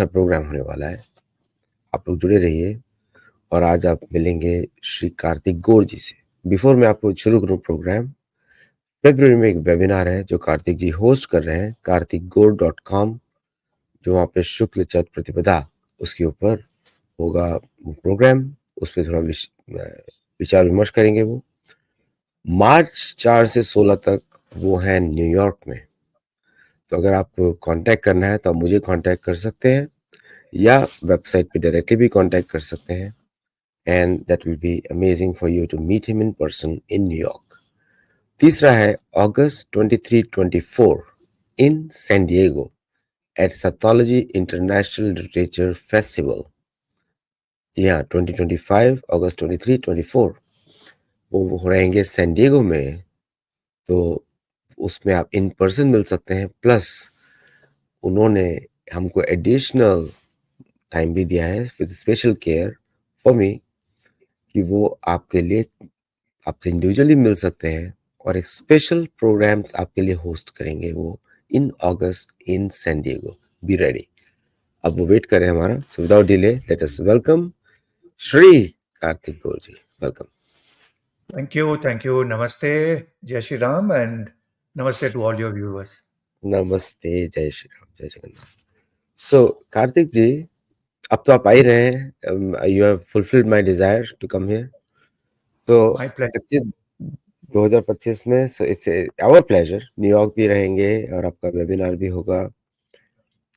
Programme होने वाला है। आप लोग जुड़े रहिए और आज आप मिलेंगे श्री कार्तिक गौर जी से। बिफोर मैं आपको शुरू करूँ प्रोग्राम, फ़रवरी में एक वेबिनार है जो कार्तिक जी होस्ट कर रहे हैं, kartikgaur.com, जो वहाँ पे शुक्ल चैत्र प्रतिपदा उसके ऊपर होगा वो प्रोग्राम। उस पे थोड़ा विचार विमर्श करेंगे वो। मार्च 4 से 16 तक वो है न्यूयॉर्क में। तो अगर आपको कांटेक्ट करना है तो आप मुझे कांटेक्ट कर सकते हैं या वेबसाइट पे डायरेक्टली भी कांटेक्ट कर सकते हैं, and that will be amazing for you to meet him in person in New York. तीसरा है अगस्त 23-24 in San Diego at Sathology international literature festival. जी हाँ, 2025 अगस्त 23-24 वो रहेंगे सैन डिएगो में। तो उसमें आप इन पर्सन मिल सकते हैं, प्लस उन्होंने हमको एडिशनल टाइम भी दिया है with special care for me कि वो आपके लिए आपसे इंडिविजुअली मिल सकते हैं और एक स्पेशल प्रोग्राम्स आपके लिए होस्ट करेंगे वो in August in San Diego. Be ready. अब वो वेट करें हमारा, so without delay let us welcome Shri Kartik Gaur ji. Welcome. Thank you. Namaste, Jai Shri Ram, and namaste to all your viewers. नमस्ते, जय श्री राम, जय जगन्नाथ। सो कार्तिक जी, अब तो आप आ ही रहे हैं। You have fulfilled my desire to come here. तो My pleasure. 2025 में इट्स आवर प्लेजर। न्यूयॉर्क भी रहेंगे और आपका वेबिनार भी होगा।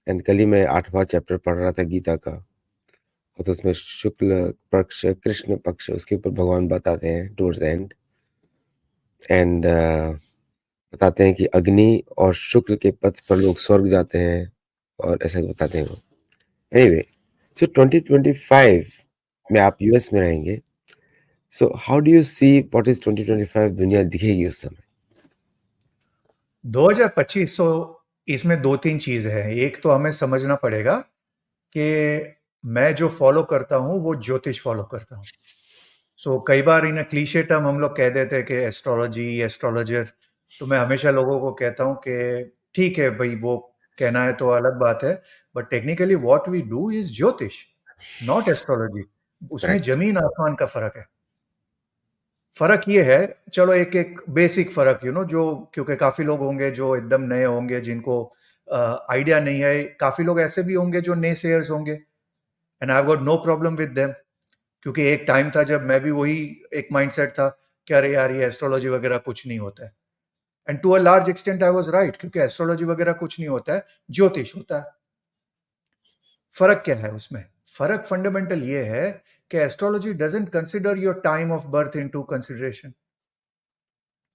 एंड कल ही मैं 8वां चैप्टर पढ़ रहा था गीता का, और तो उसमें शुक्ल पक्ष कृष्ण पक्ष उसके ऊपर भगवान बताते हैं टूवर्ड्स द एंड। एंड बताते हैं कि अग्नि और शुक्ल के पथ पर लोग स्वर्ग जाते हैं, और ऐसा बताते हैं वो। एनीवे, सो 2025 में आप यूएस में रहेंगे। So how do you see what is 2025 दुनिया दिखेगी उस समय? 2025 इसमें दो तीन चीज है। एक तो हमें समझना पड़ेगा कि मैं जो फॉलो करता हूँ वो ज्योतिष फॉलो करता हूँ। कई बार इन क्लीशे टर्म हम लोग कह देते हैं कि एस्ट्रोलॉजी, एस्ट्रोलॉजर। तो मैं हमेशा लोगों को कहता हूँ कि ठीक है भाई, वो कहना है तो अलग बात है, but technically what we do is jyotish, not astrology. उसमें करेक्ट। जमीन आसमान का फर्क है। फर्क ये है, चलो एक एक बेसिक फर्क जो, क्योंकि काफी लोग होंगे जो एकदम नए होंगे, जिनको आइडिया नहीं है। काफी लोग ऐसे भी होंगे जो ने सेयर्स होंगे, and I got no problem with them. क्योंकि एक टाइम था जब मैं भी वही एक माइंडसेट था कि अरे यार, ये एस्ट्रोलॉजी वगैरह कुछ नहीं होता है। And to a large extent I was right, क्योंकि एस्ट्रोलॉजी वगैरह कुछ नहीं होता है, ज्योतिष होता है। फर्क क्या है उसमें? फर्क फंडामेंटल ये है कि astrology doesn't consider your time of birth into consideration.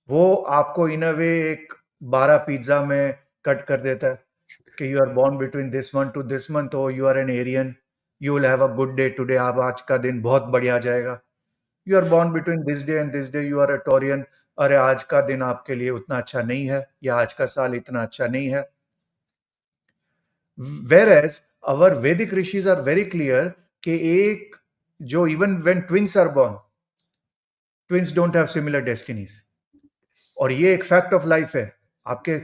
वो आपको इन अ वे एक 12 पिज्जा में कट कर देता है कि you are born between this month to this month, और you are an Arian, you will have a good day today, आप आज का दिन बहुत बढ़िया जाएगा। You are born between this day and this day, you are a Taurean, अरे आज का दिन आपके लिए उतना अच्छा नहीं है, या आज का साल इतना अच्छा नहीं है। वेर एज अवर वैदिक ऋषिज आर वेरी क्लियर कि एक जो even when twins are born, twins don't have similar destinies. और ये एक फैक्ट ऑफ लाइफ है। आपके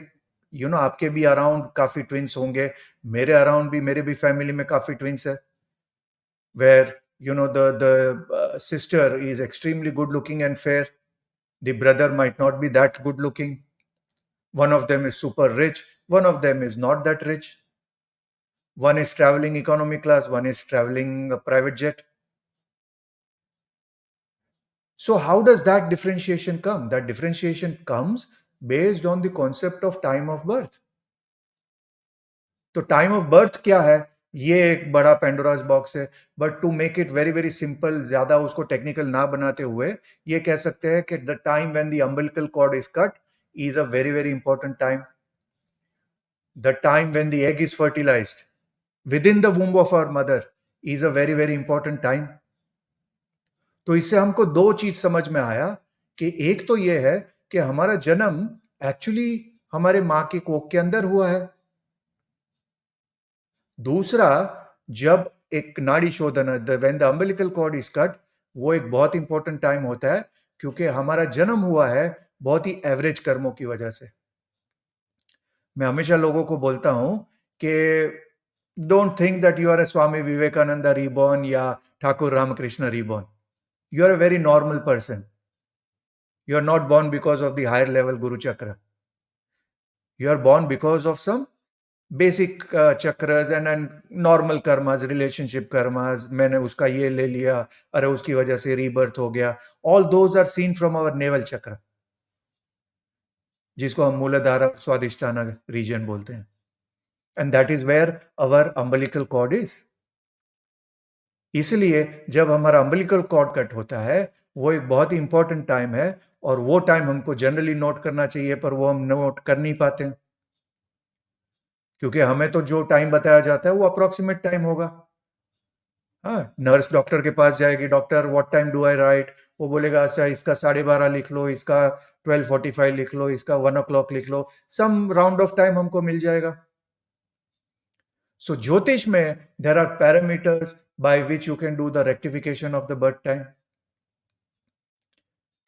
आपके भी अराउंड काफी ट्विंस होंगे, मेरे अराउंड भी, मेरे भी फैमिली में काफी ट्विंस है, where the sister is extremely good looking and fair, the brother might not be that good looking, one of them is super rich, one of them is not that rich, one is traveling economy class, one is traveling a private jet. So how does that differentiation come? That differentiation comes based on the concept of time of birth. तो time of birth क्या है? ये एक बड़ा Pandora's box है, but to make it very very simple, ज्यादा उसको technical ना बनाते हुए, ये कह सकते हैं कि the time when the umbilical cord is cut is a very very important time. The time when the egg is fertilized within the womb of our mother is a very very important time. तो इससे हमको दो चीज समझ में आया कि एक तो ये है कि हमारा जन्म एक्चुअली हमारे माँ की कोख के अंदर हुआ है। दूसरा, जब एक नाड़ी शोधन, when the umbilical cord is cut, वो एक बहुत इंपॉर्टेंट टाइम होता है, क्योंकि हमारा जन्म हुआ है बहुत ही एवरेज कर्मों की वजह से। मैं हमेशा लोगों को बोलता हूं कि Don't think that you are a Swami Vivekananda reborn या Thakur Ramakrishna reborn. You are a very normal person. You are not born because of the higher level Guru Chakra. You are born because of some basic chakras and normal karmas, relationship karmas. मैंने उसका ये ले लिया, अरे उसकी वजह से rebirth हो गया. All those are seen from our navel chakra, जिसको हम मूलाधार स्वादिष्ठाना region बोलते हैं. And that is where our umbilical cord is. इसलिए जब हमारा अम्बिलिकल कॉर्ड कट होता है, वो एक बहुत ही इंपॉर्टेंट टाइम है, और वो टाइम हमको जनरली नोट करना चाहिए, पर वो हम नोट कर नहीं पाते हैं, क्योंकि हमें तो जो टाइम बताया जाता है वो अप्रोक्सीमेट टाइम होगा. हाँ, नर्स डॉक्टर के पास जाएगी, doctor what time do I right, वो बोलेगा अच्छा इसका 12:30 लिख लो, इसका 12:45 लिख लो, इसका 1 o'clock लिख लो, सम राउंड ऑफ टाइम हमको मिल जाएगा. So Jyotish mein, there are parameters by which you can do the rectification of the birth time.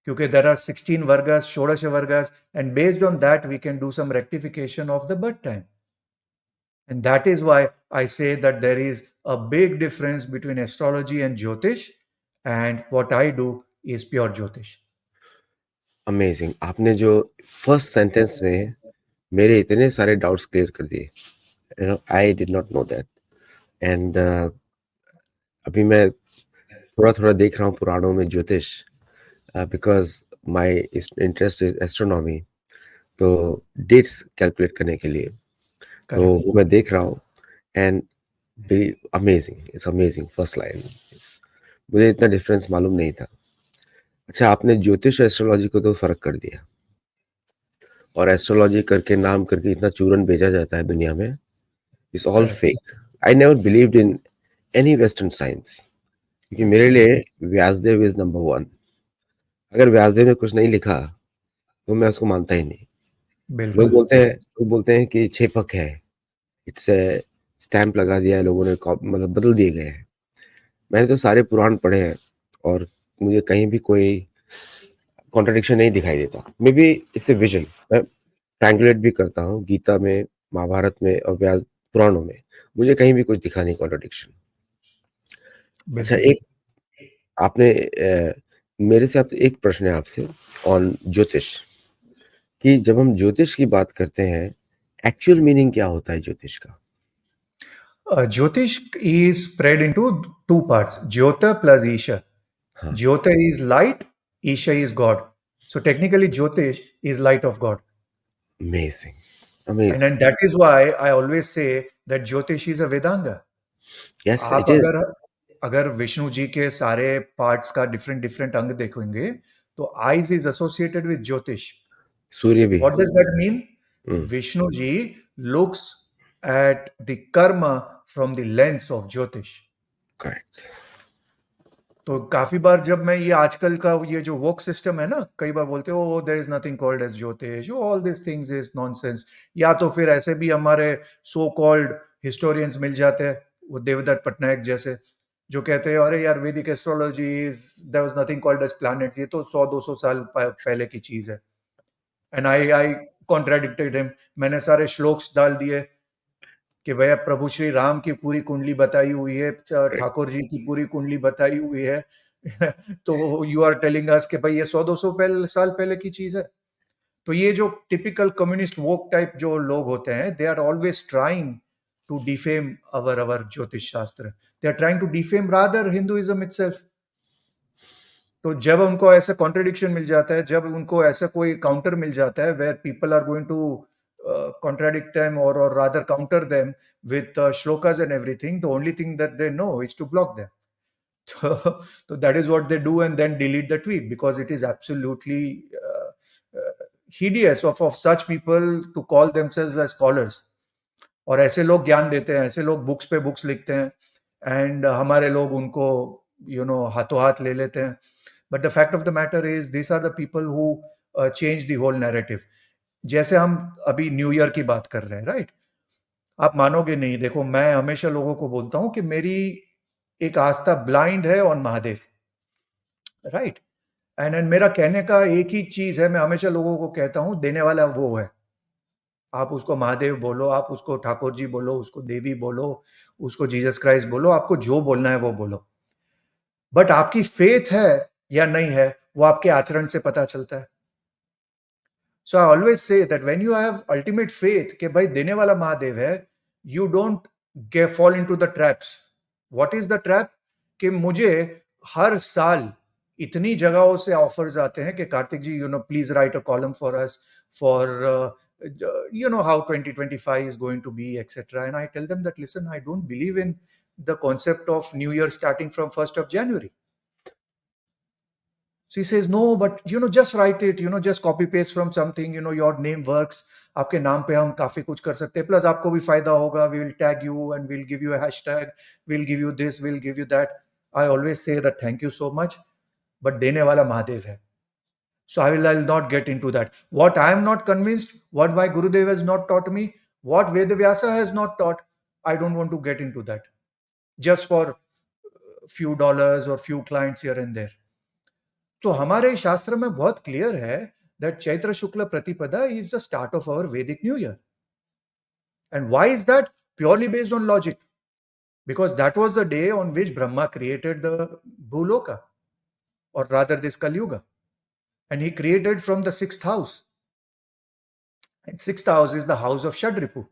क्योंकि there are 16 vargas, Shodasha vargas, and based on that we can do some rectification of the birth time. And that is why I say that there is a big difference between astrology and Jyotish, and what I do is pure Jyotish. Amazing. आपने जो first sentence में मेरे इतने सारे doubts clear कर दिए। You know, I did not know that. And अभी मैं थोड़ा थोड़ा देख रहा हूँ पुराणों में ज्योतिष, because my interest is astronomy, तो डेट्स कैलकुलेट करने के लिए, तो Correct. वो मैं देख रहा हूँ। And amazing, it's amazing. First line, मुझे इतना डिफरेंस मालूम नहीं था। अच्छा, आपने ज्योतिष और एस्ट्रोलॉजी को तो फर्क कर दिया, और एस्ट्रोलॉजी करके नाम करके इतना चूरन भेजा जाता है दुनिया में, it's all Correct. Fake. I never believed in any western science, क्योंकि मेरे लिए व्यासदेव इज नंबर वन। अगर व्यासदेव ने कुछ नहीं लिखा तो मैं उसको मानता ही नहीं। बिल्कुल. लोग बोलते हैं कि छेपक है, इट्स स्टैंप लगा दिया है लोगों ने, मतलब बदल दिए गए हैं। मैंने तो सारे पुराण पढ़े हैं, और मुझे कहीं भी कोई कॉन्ट्रडिक्शन नहीं दिखाई देता। May be it's a vision. मैं ट्रायंगुलेट भी करता हूँ गीता में, महाभारत में और व्यास पुराणों में, मुझे कहीं भी कुछ दिखा नहीं कॉन्ट्रडिक्शन। अच्छा, बिल्कुल. एक आपने मेरे से आप एक प्रश्न है आपसे ऑन ज्योतिष, कि जब हम ज्योतिष की बात करते हैं, एक्चुअल मीनिंग क्या होता है ज्योतिष का? Jyotish is spread into two parts, Jyota plus Isha. हाँ, Jyota is light, Isha is God. So technically Jyotish is light of God. Amazing, And amazing. then that is why I always say that Jyotish is a Vedanga. Yes, आप it is. अगर अगर विष्णु जी के सारे parts का different different अंग देखेंगे, तो eyes is associated with jyotish. सूर्य भी। What does that mean? Hmm, Vishnu ji looks at the karma from the lens of jyotish. Correct. तो काफी बार जब मैं ये आजकल का ये जो वोक सिस्टम है ना, कई बार बोलते हो oh there is nothing called as jyotish, all this things is nonsense. या तो फिर ऐसे भी हमारे सो कॉल्ड हिस्टोरियंस मिल जाते हैं, वो देवदत्त पटनायक जैसे, जो कहते हैं अरे यार Vedic astrology is there was nothing called as planets, ये तो 100-200 साल पहले की चीज है. And I contradicted him. मैंने सारे श्लोक्स डाल दिए कि भैया प्रभु श्री राम की पूरी कुंडली बताई हुई है, ठाकुर जी की पूरी कुंडली बताई हुई है. तो यू आर टेलिंग अस कि भाई ये 100-200 साल पहले की चीज है. तो ये जो टिपिकल कम्युनिस्ट वोक टाइप जो लोग होते हैं, they are always trying to defame our jyotish shastra. They are trying to defame rather Hinduism itself. तो जब उनको ऐसा कॉन्ट्रडिक्शन मिल जाता है, जब उनको ऐसा कोई काउंटर मिल जाता है where people are going to contradict them or rather counter them with shlokas and everything, the only thing that they know is to block them. So that is what they do, and then delete the tweet, because it is absolutely hideous of such people to call themselves as scholars. और ऐसे लोग ज्ञान देते हैं, ऐसे लोग books पे books लिखते हैं, एंड हमारे लोग उनको हाथों हाथ ले लेते हैं. But the fact of the matter is this are the people who change the whole narrative. जैसे हम अभी न्यू ईयर की बात कर रहे हैं, राइट? आप मानोगे नहीं, देखो मैं हमेशा लोगों को बोलता हूं कि मेरी एक आस्था ब्लाइंड है ऑन महादेव, राइट? एंड मेरा कहने का एक ही चीज है, मैं हमेशा लोगों को कहता हूं देने वाला वो है, आप उसको महादेव बोलो, आप उसको ठाकुर जी बोलो, उसको देवी बोलो, उसको जीसस क्राइस्ट बोलो, आपको जो बोलना है वो बोलो, बट आपकी फेथ है या नहीं है वो आपके आचरण से पता चलता है. So I always say that when you have ultimate faith कि भाई देने वाला महादेव है, you don't fall into the traps. What is the trap? कि मुझे हर साल इतनी जगहों से ऑफर्स आते हैं कि Kartik ji, please write a column for us for how 2025 is going to be, etc. And I tell them that, listen, I don't believe in the concept of New Year starting from 1st of January. So he says, no, but just write it, just copy paste from something, your name works. आपके नाम पे हम काफी कुछ कर सकते हैं, plus आपको भी फायदा होगा. We will tag you and we'll give you a hashtag, we'll give you this, we'll give you that. I always say that thank you so much, but देने वाला महादेव है. So I'll not get into that. What I am not convinced, what my Gurudev has not taught me, what Vedavyasa has not taught, I don't want to get into that. Just for few dollars or few clients here and there. तो हमारे शास्त्र में बहुत clear है that Chaitra Shukla प्रतिपदा is the start of our Vedic New Year. And why is that? Purely based on logic. Because that was the day on which Brahma created the Bhuloka, or rather this Kali Yuga. And he created from the 6th house. And 6th house is the house of Shadripu.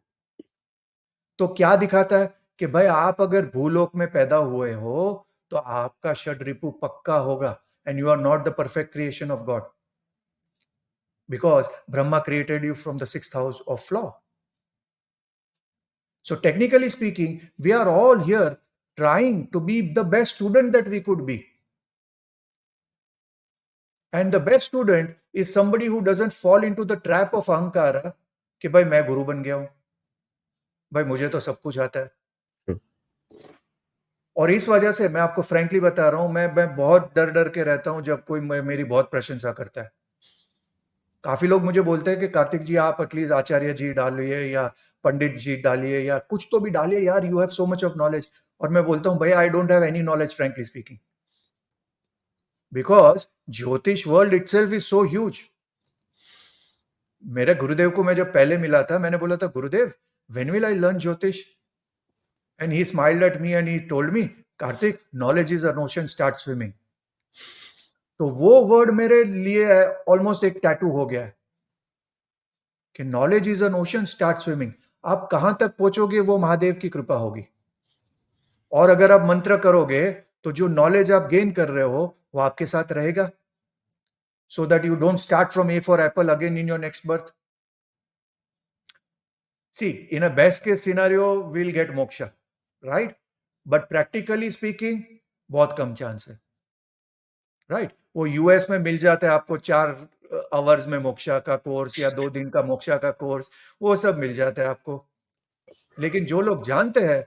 तो क्या दिखाता है कि भाई आप अगर भूलोक में पैदा हुए हो तो आपका षड्रिपु पक्का होगा. And you are not the perfect creation of God. Because Brahma created you from the 6th house of flaw. So technically speaking, we are all here trying to be the best student that we could be. And the best student is somebody who doesn't fall into the trap of ahankara कि भाई मैं गुरु बन गया हूं, भाई मुझे तो सब कुछ आता है. और इस वजह से मैं आपको फ्रैंकली बता रहा हूं, मैं बहुत डर के रहता हूं जब कोई मेरी बहुत प्रशंसा करता है. काफी लोग मुझे बोलते हैं कि कार्तिक जी आप एटलीस्ट आचार्य जी डालिए या पंडित जी डालिए या कुछ तो भी डालिए यार, you have so much of knowledge. और मैं बोलता हूं भाई I don't have any knowledge frankly speaking, because jyotish world itself is so huge. मेरे गुरुदेव को मैं जब पहले मिला था, मैंने बोला था गुरुदेव व्हेन विल आई लर्न ज्योतिष? And he smiled at me and he told me, Kartik knowledge is an ocean, start swimming. तो वो वर्ड मेरे लिए ऑलमोस्ट एक टैटू हो गया है कि knowledge is an ocean, start swimming. आप कहां तक पहुंचोगे वो महादेव की कृपा होगी. और अगर आप मंत्र करोगे तो जो नॉलेज आप गेन कर रहे हो वो आपके साथ रहेगा, so that you don't start from A for apple again in your next birth. See, in a best case scenario, we'll get moksha, right? But practically speaking, बहुत कम चांस है, राइट? वो यूएस में मिल जाता है आपको 4 आवर्स में मोक्षा का course या 2 दिन का मोक्षा का कोर्स, वो सब मिल जाता है आपको. लेकिन जो लोग जानते हैं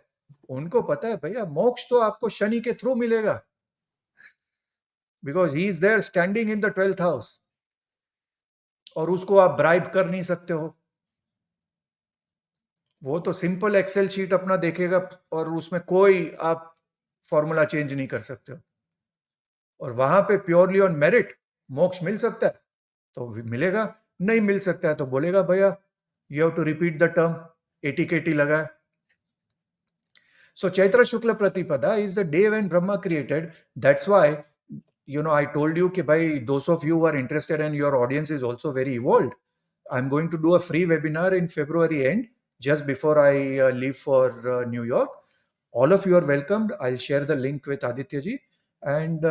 उनको पता है भैया मोक्ष तो आपको शनि के थ्रू मिलेगा, because he is there standing in the 12th house. और उसको आप ब्राइब कर नहीं सकते हो. वो तो सिंपल एक्सेल शीट अपना देखेगा और उसमें कोई आप फॉर्मूला चेंज नहीं कर सकते हो. और वहां पे प्योरली ऑन मेरिट मोक्ष मिल सकता है तो मिलेगा, नहीं मिल सकता है तो बोलेगा भैया you have to repeat the term, ATKT लगा है. So Chaitra Shukla Pratipada is the day when Brahma created. That's why, I told you कि भाई those of you who are interested and your audience is also very evolved, I'm going to do a free webinar in February end, just before I leave for New York. All of you are welcomed. I'll share the link with Aditya ji and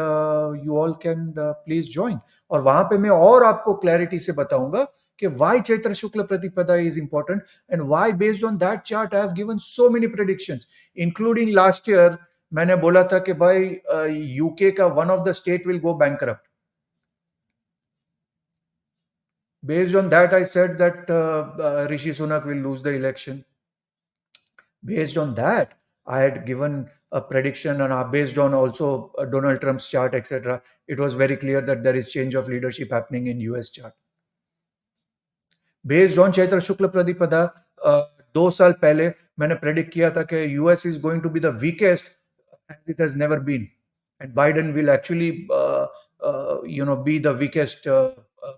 you all can please join. और वहां पे मैं और आपको clarity से बताऊंगा कि why Chaitra Shukla Pratipada is important and why based on that chart I have given so many predictions, including last year मैंने बोला था कि भाई यूके का one of the state will go bankrupt. Based on that I said that Rishi Sunak will lose the election. Based on that I had given a prediction, and based on also Donald Trump's chart, etc. It was very clear that there is change of leadership happening in US chart. Based on Chaitra Shukla Pradipada, 2 साल पहले मैंने predict किया था कि US is going to be the weakest as it has never been, and Biden will actually be the weakest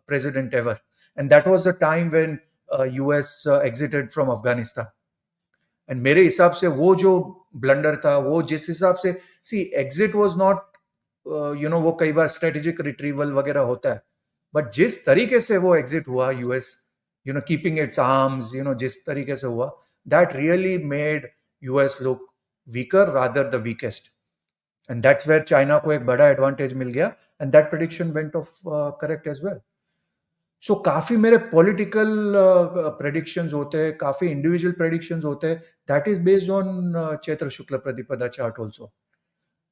president ever. And that was the time when US exerted from Afghanistan. And मेरे हिसाब से वो जो blunder था, वो जिस हिसाब से, सी एग्जिट वाज नॉट, वो कई बार स्ट्रेटेजिक रिट्रीवल वगैरह होता है, बट जिस तरीके से वो एग्जिट हुआ यूएस, कीपिंग इट्स आर्म्स, जिस तरीके से हुआ, that really made US look weaker rather the weakest. And that's where China को एक बड़ा एडवांटेज मिल गया, and that prediction went of correct as well. So काफी मेरे पॉलिटिकल प्रेडिक्शंस होते हैं, काफी इंडिविजुअल प्रेडिक्शंस होते हैं, that is based on Chaitra Shukla Pratipada chart also.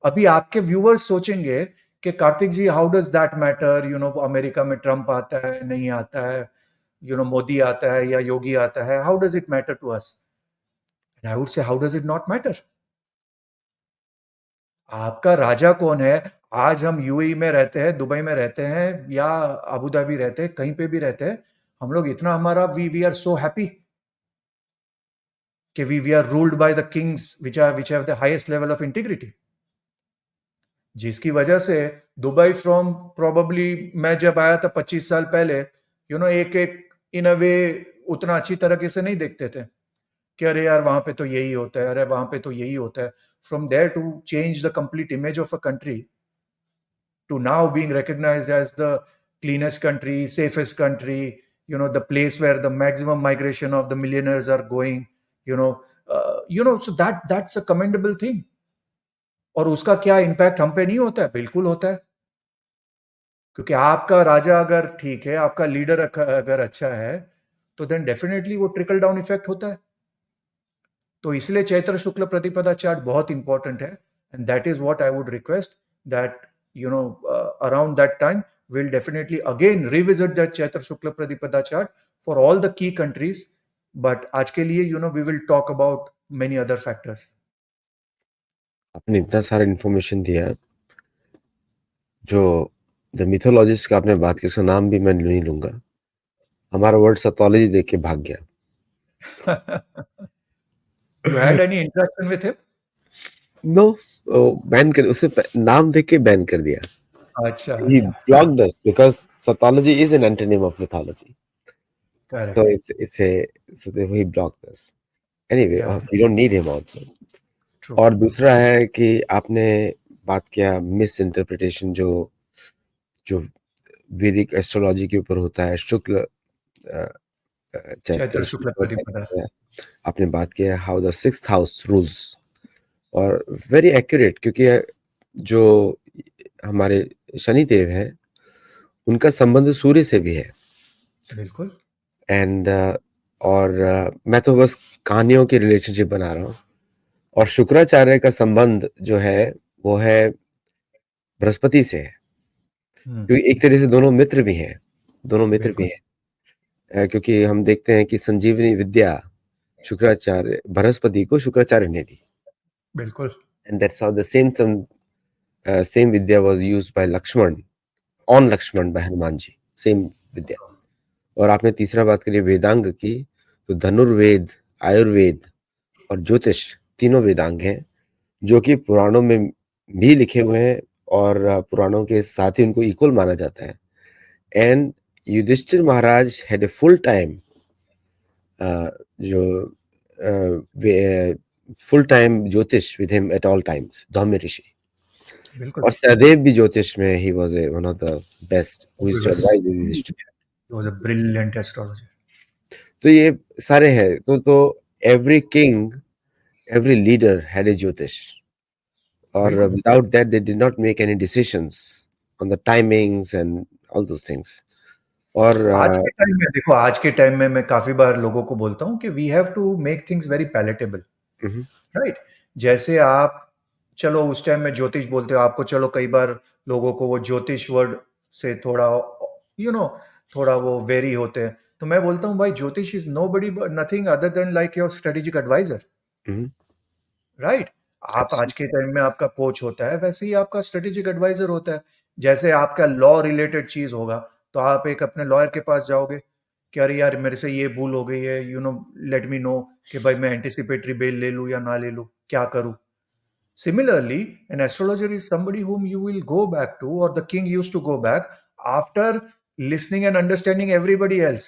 अभी आपके व्यूअर्स सोचेंगे कि Kartik ji, how does that matter, America में ट्रंप आता है, नहीं आता है, मोदी आता है या योगी आता है, how does it matter to us? I would say, how does it not matter? आपका राजा कौन है? आज हम यूएई में रहते हैं, दुबई में रहते हैं, या अबू धाबी रहते हैं, कहीं पे भी रहते हैं, हम लोग इतना, हमारा वी आर सो हैप्पी कि we are ruled by the kings which have the highest level of integrity. जिसकी वजह से दुबई फ्रॉम, प्रोबेबली मैं जब आया था 25 साल पहले, एक एक इन अ वे उतना अच्छी तरीके से नहीं देखते थे कि अरे यार वहां पे तो यही होता है, अरे वहां पे तो यही होता है. From there to change the complete image of a country to now being recognized as the cleanest country, safest country, the place where the maximum migration of the millionaires are going, so that's a commendable thing. और उसका क्या impact हम पे नहीं होता है? बिल्कुल होता है. क्योंकि आपका राजा अगर ठीक है, आपका लीडर अगर अच्छा है, तो देन डेफिनेटली वो ट्रिकल डाउन इफेक्ट होता है. तो इसलिए चैत्र शुक्ल प्रतिपदा चार्ट बहुत इंपॉर्टेंट है. And that is what I would request, that around that time we'll definitely again revisit that Chaitra Shukla Pratipada chart for all the key countries. But आज के लिए we will talk about many other factors. आपने इतना सारा information दिया, जो the मिथोलॉजिस्ट का आपने बात की, उसका नाम भी मैं नहीं लूंगा. हमारा वर्ड सतोलॉजी देख के भाग गया. You had any interaction with him? No, ban कर, उसे नाम देख के बैन कर दिया. अच्छा, He अच्छा. blocked us because Sathology is an antonym of mythology. So Correct. so he blocked us. Anyway, Yeah, we don't need him also. true. और दूसरा है कि आपने बात किया मिस इंटरप्रिटेशन जो जो वैदिक एस्ट्रोलॉजी के ऊपर होता है, शुक्ल चैत्र चैत्र शुक्ल शुक्ल प्रतिपदा. है. आपने बात किया how the sixth house rules, और वेरी एक्यूरेट, क्योंकि जो हमारे शनि देव हैं, उनका संबंध सूर्य से भी है. बिल्कुल. एंड और मैं तो बस कहानियों की रिलेशनशिप बना रहा हूँ. और शुक्राचार्य का संबंध जो है वो है बृहस्पति से है, क्योंकि एक तरह से दोनों मित्र भी हैं, दोनों मित्र भी बिल्कुल. हैं. क्योंकि हम देखते हैं कि संजीवनी विद्या शुक्राचार्य, बृहस्पति को शुक्राचार्य ने दी. बिल्कुल. And that's how the same vidya was used by Lakshman, on Lakshman by Hanuman ji, same vidya. और आपने तीसरा बात करी वेदांग की, तो धनुर्वेद, आयुर्वेद और ज्योतिष तीनों वेदांग हैं, जो कि पुराणों में भी लिखे हुए हैं, और पुराणों के साथ ही उनको इक्वल माना जाता है. And Yudhishthir Maharaj had a full time, जो full time jyotish with him at all times, Dhaumya Rishi. बिल्कुल. और सहदेव भी ज्योतिष में ही was one of the best who is He too was, advise he Yudhishthir. was a brilliant astrologer. तो ये सारे हैं. तो every king, every leader had a Jyotish, or बिल्कुल. without that they did not make any decisions on the timings and all those things. और आज के time में देखो, आज के टाइम में मैं काफ़ी बार लोगों को बोलता हूँ कि we have to make things very palatable, right? जैसे आप, चलो उस टाइम में ज्योतिष बोलते हो, आपको चलो कई बार लोगों को वो ज्योतिष वर्ड से थोड़ा यू नो थोड़ा वो वेरी होते हैं. तो मैं बोलता हूँ भाई, jyotish is nobody nothing other than like your strategic advisor, right? आप आज के टाइम में आपका कोच होता है, वैसे ही आपका स्ट्रेटेजिक एडवाइजर होता है. जैसे आपका लॉ रिलेटेड चीज होगा, तो आप एक अपने लॉयर के पास जाओगे कि अरे यार मेरे से ये भूल हो गई है, लेट मी नो कि भाई मैं एंटिसिपेटरी बेल ले लूं या ना ले लूं, क्या करूं. Similarly an astrologer is somebody whom you will go back to, or the king used to go back after listening and understanding everybody else.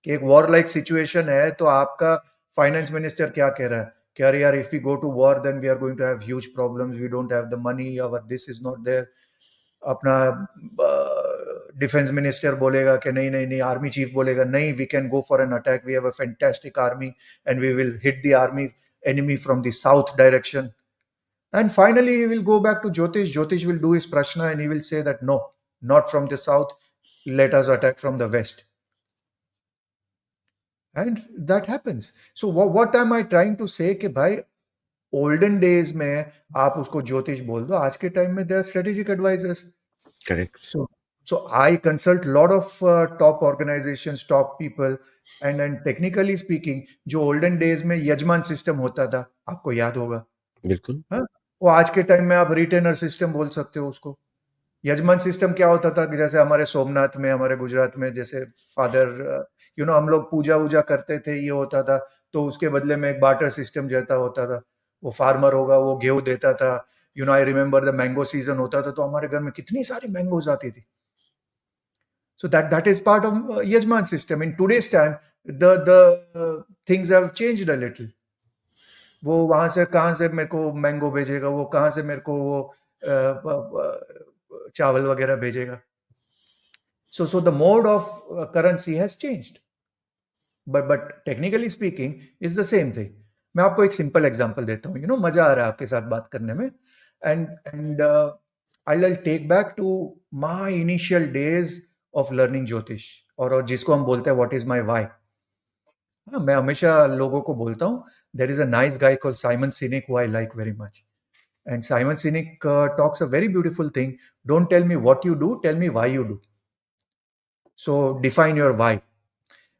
कि एक वॉर लाइक सिचुएशन है, तो आपका फाइनेंस मिनिस्टर क्या कह रहा है कि अरे यार, if we go to war then we are going to have huge problems, we don't have the money, our this is not there. अपना डिफेंस मिनिस्टर बोलेगा कि नहीं नहीं नहीं, आर्मी चीफ बोलेगा नहीं, we can go for an attack, we have a fantastic army and we will hit the army enemy from the south direction. And finally, he will go back to Jyotish. Jyotish will do his prashna and he will say that no, not from the south. Let us attack from the west. And that happens. So what am I trying to say? कि भाई olden days में आप उसको ज्योतिष बोल दो, आज के टाइम में there are strategic advisors. Correct. So I consult a lot of top organizations, top people, and then technically speaking, जो olden days में यजमान सिस्टम होता था, आपको याद होगा, बिल्कुल। हाँ? वो आज के टाइम में आप रिटेनर सिस्टम बोल सकते हो उसको। यजमान सिस्टम क्या होता था कि जैसे हमारे सोमनाथ में, हमारे गुजरात में, जैसे फादर हम लोग पूजा वूजा करते थे, ये होता था, तो उसके बदले में एक बार्टर सिस्टम जैसा होता था। वो फार्मर होगा, वो गेहूं देता था। I remember the mango season होता था, तो हमारे घर में कितनी सारी मैंगोज आती थी। So that is part of Yajman system. In today's time, the things have changed a little. वो वहां से कहाँ से मेरे को मैंगो भेजेगा, वो कहाँ से मेरे को वो चावल वगैरह भेजेगा. So the mode of currency has changed. But technically speaking, is the same thing. मैं आपको एक सिंपल एग्जांपल देता हूँ. मजा आ रहा है आपके साथ बात करने में. And I'll take back to my initial days of learning ज्योतिष, और जिसको हम बोलते हैं व्हाट इज माय व्हाई. हाँ, मैं हमेशा लोगों को बोलता हूँ, there is a nice guy called Simon Sinek who I like very much. And Simon Sinek talks a very beautiful thing. Don't tell me what you do, tell me why you do. So define your why,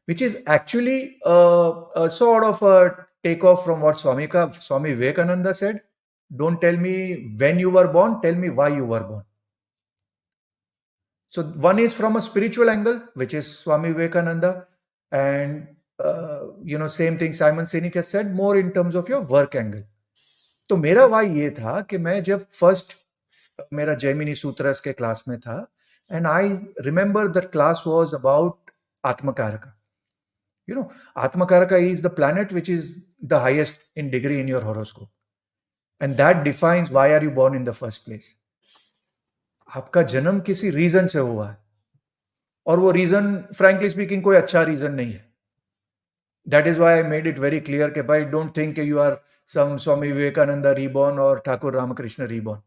which is actually a sort of a takeoff from what Swami Vivekananda said. Don't tell me when you were born, tell me why you were born. So one is from a spiritual angle, which is Swami Vivekananda, and same thing Simon Sinek has said, more in terms of your work angle. तो मेरा why ये था कि मैं जब first मेरा जैमिनी सूत्रस के class में था, and I remember that class was about Atmakaraka. Atmakaraka is the planet which is the highest in degree in your horoscope. And that defines why are you born in the first place. आपका जन्म किसी reason से हुआ है, और वो reason frankly speaking कोई अच्छा रीजन नहीं है. That is why I made it very clear कि भाई don't think you are some Swami Vivekananda reborn or Thakur Ramakrishna reborn.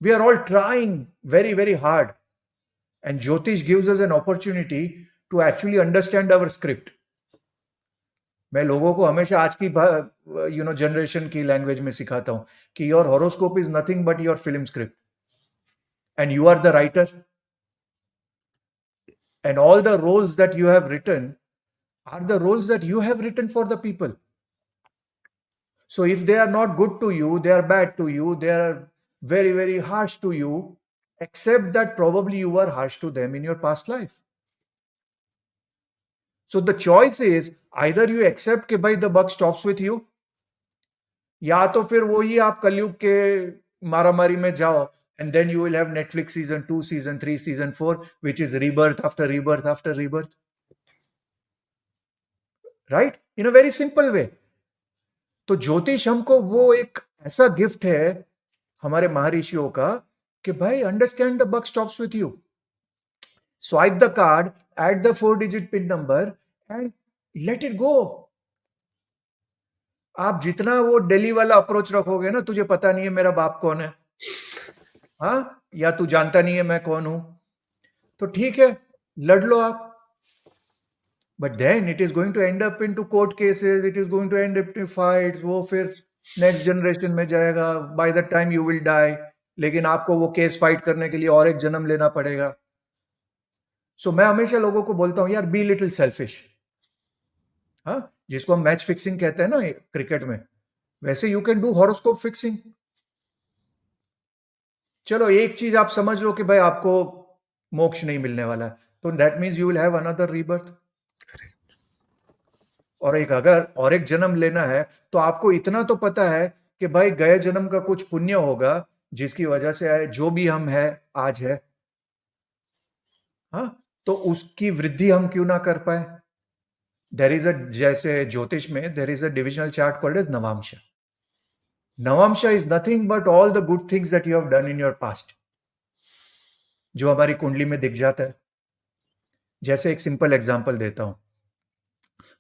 We are all trying very, very hard. And Jyotish gives us an opportunity to actually understand our script. मैं लोगों को हमेशा आज की generation की language में सिखाता हूं कि your horoscope is nothing but your film script, and you are the writer, and all the roles that you have written are the roles that you have written for the people. So if they are not good to you, they are bad to you, they are very, very harsh to you, accept that probably you were harsh to them in your past life. So the choice is either you accept कि भाई the buck stops with you, या तो फिर वही आप कलयुग के मारामारी में जाओ, and then you will have Netflix season 2, season 3, season 4, which is rebirth after rebirth after rebirth. Right? In a very simple way. तो ज्योतिष हमको वो एक ऐसा गिफ्ट है हमारे महर्षियों का कि भाई understand the buck stops with you. Swipe the card, add the 4-digit pin number and let it go. आप जितना वो दिल्ली वाला अप्रोच रखोगे ना, तुझे पता नहीं है मेरा बाप कौन है, हाँ, या तू जानता नहीं है मैं कौन हूं, तो ठीक है, लड़ लो आप. But then it is going to end up into court cases, it is going to end up in fights, वो फिर नेक्स्ट जनरेशन में जाएगा, by the time you will die, लेकिन आपको वो केस फाइट करने के लिए और एक जन्म लेना पड़ेगा. सो मैं हमेशा लोगों को बोलता हूं यार, बी लिटिल सेल्फिश. हाँ, जिसको हम मैच फिक्सिंग कहते हैं ना क्रिकेट में, वैसे you can do horoscope fixing. चलो एक चीज आप समझ लो कि भाई आपको मोक्ष नहीं मिलने वाला है, तो that means you will have another rebirth. और एक जन्म लेना है, तो आपको इतना तो पता है कि भाई गए जन्म का कुछ पुण्य होगा जिसकी वजह से जो भी हम है आज है. हाँ, तो उसकी वृद्धि हम क्यों ना कर पाए. देयर इज अ, जैसे ज्योतिष में there is a divisional chart called as navamsa. Navamsa is nothing but all the good things that you have done in your past, जो हमारी कुंडली में दिख जाता है. जैसे एक सिंपल एग्जांपल देता हूं.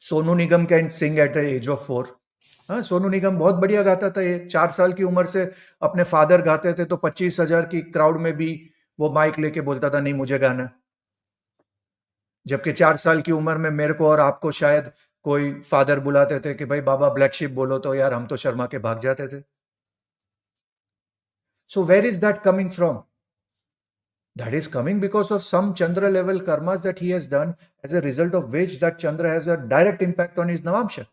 Sonu Nigam can sing at the age of 4. हाँ, सोनू निगम बहुत बढ़िया गाता था. ये 4 साल की उम्र से अपने फादर गाते थे तो 25,000 की क्राउड में भी वो माइक लेके बोलता था नहीं मुझे गाना. जबकि 4 साल की उम्र में मेरे को और आपको शायद कोई फादर बुलाते थे कि भाई बाबा ब्लैक शिप बोलो, तो यार हम तो शर्मा के भाग जाते थे. So where is that coming from? That is coming because of some Chandra level karmas that he has done, as a result of which that Chandra has a direct impact on his Navamsha.